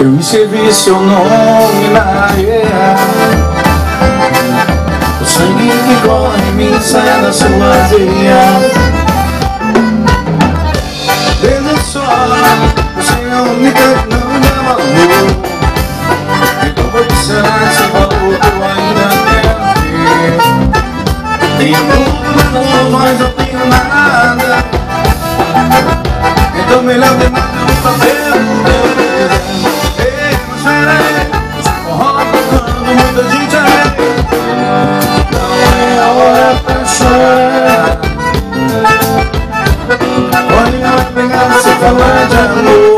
Eu escrevi seu nome na areia. O sangue que corre em mim sai da sua veia. Veja só, você é a única que não me dá valor. Então vou dizer esse valor que eu ainda quero ter. Tenho tudo, mas não tenho nada. Então melhor ter nada do papel. Ei, não serei, forró tocando, muita gente aí. Não é a hora pra chorar. Olha, vai pegar você falar de amor.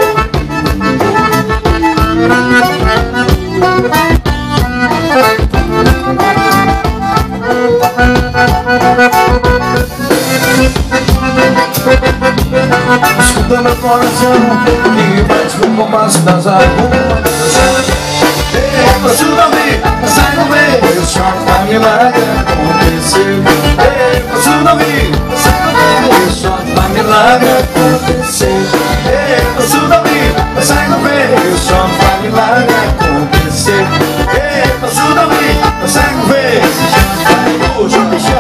Escuta meu coração e bate no compasso das aguas. Ei, ajuda a ouvir, sai no meio, o choque da milagre aconteceu. Ei, ajuda a ouvir, sai no meio, o choque da milagre aconteceu. Ei, ajuda a ouvir, sai no meio, o choque da milagre aconteceu. Ei, ajuda a ouvir, sai no meio, o choque da milagre aconteceu.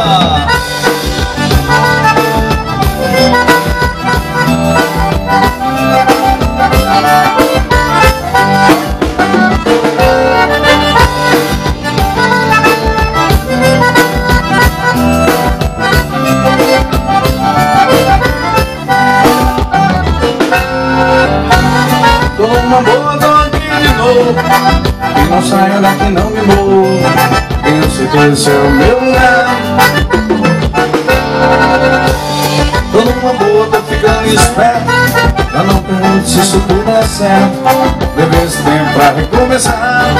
Uma boa, tô aqui de novo. E não saio daqui, não me movo. Tenho certeza esse é o meu lugar. Tô numa boa, tô ficando esperto. Eu não pergunto se isso tudo é certo. Levei esse tempo pra recomeçar.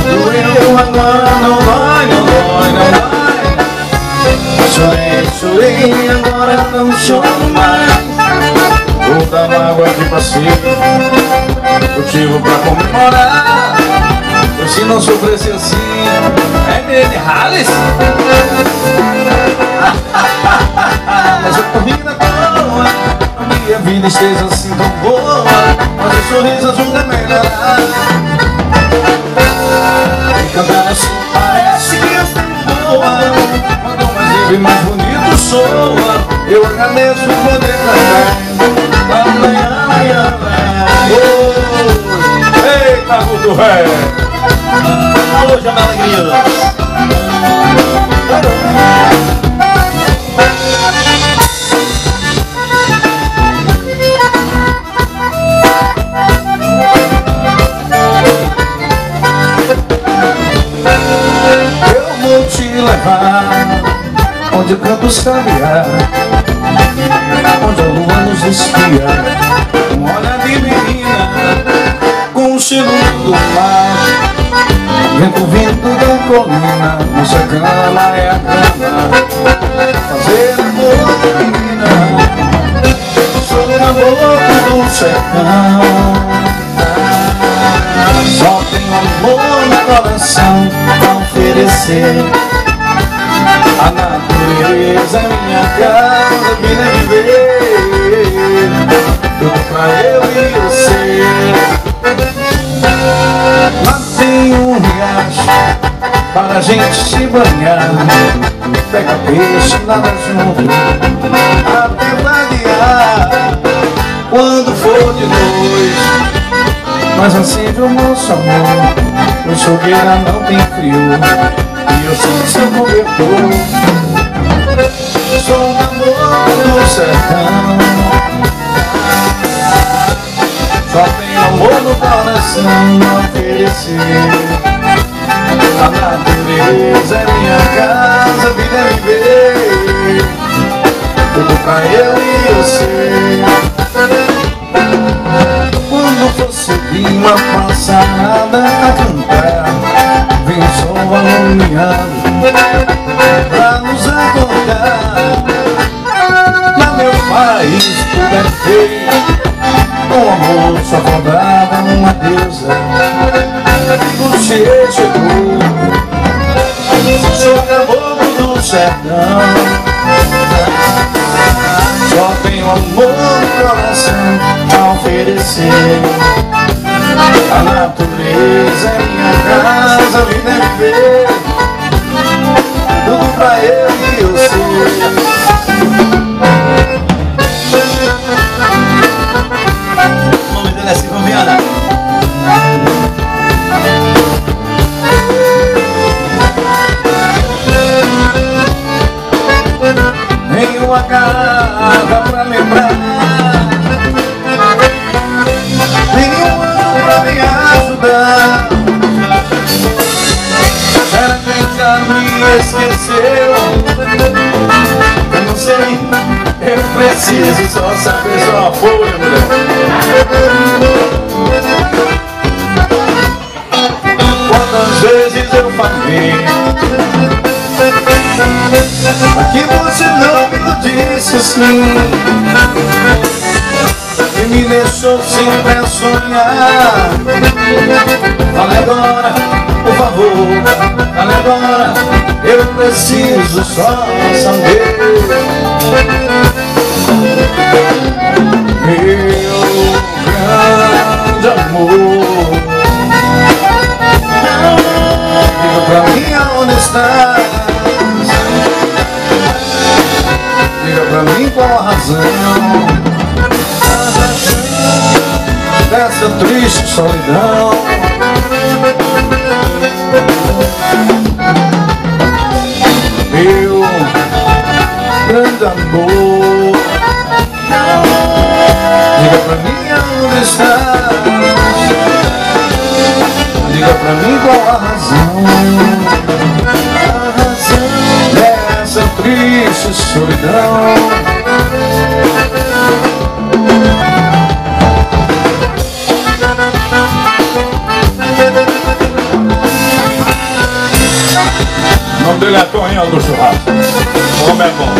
Doeu, agora não vai, não vai, não vai. Chorei, chorei, agora não choro mais. Toda mágoa que passei, motivo pra comemorar. Eu se não sofresse assim, é dele, Halles. Mas eu tô rindo à toa, a minha vida esteja assim tão boa. Mas o sorriso ajuda a melhorar. E cantar assim parece que eu estou boa. Quanto mais livre, mais bonito soa. Eu agradeço por poder cantar. Eita, Guto velho! Hoje é minha alegria! Eu vou te levar onde cantos caminhar, onde a lua nos espia. Um olhar de menina com o cheiro do mar. Vento vindo da colina, nossa cama é a cama. Fazer amor, menina, sobre a boca do sertão. Só tenho amor no coração pra oferecer. A natureza é minha casa, vida viver. Tudo pra eu e você. Lá tem um riacho para a gente se banhar. Pega peixe, nada junto, até vaguear. Quando for de noite, mas acende o nosso amor. No fogueira não tem frio e eu sou seu cobertor. Sou um amor do sertão. Só tenho amor no coração a oferecer. A natureza é minha casa, a vida é viver. Tudo pra eu e você. Quando você vir uma passarada a cantar, vem o sol alumiado pra nos acordar. Lá meu país tudo é feito com amor, só faltava uma deusa. Você chegou, sou caboclo do sertão. Só tenho amor no coração O nome dele é Silvio Viana. Em uma casa pra lembrar, nenhum ano pra me ajudar. Era quem já me esqueceu. Eu não sei, eu preciso só saber sua folha, mulher. Quantas vezes eu falei aqui você não me disse sim, e me deixou sempre a sonhar. Fale agora, por favor, fale agora, eu preciso só saber. Meu grande amor, diga pra mim aonde estás. Diga pra mim qual a razão dessa triste solidão. Meu grande amor, diga pra mim aonde estás. Diga pra mim qual a razão dessa triste solidão. O nome dele é Toninho do Churrasco. O nome é bom.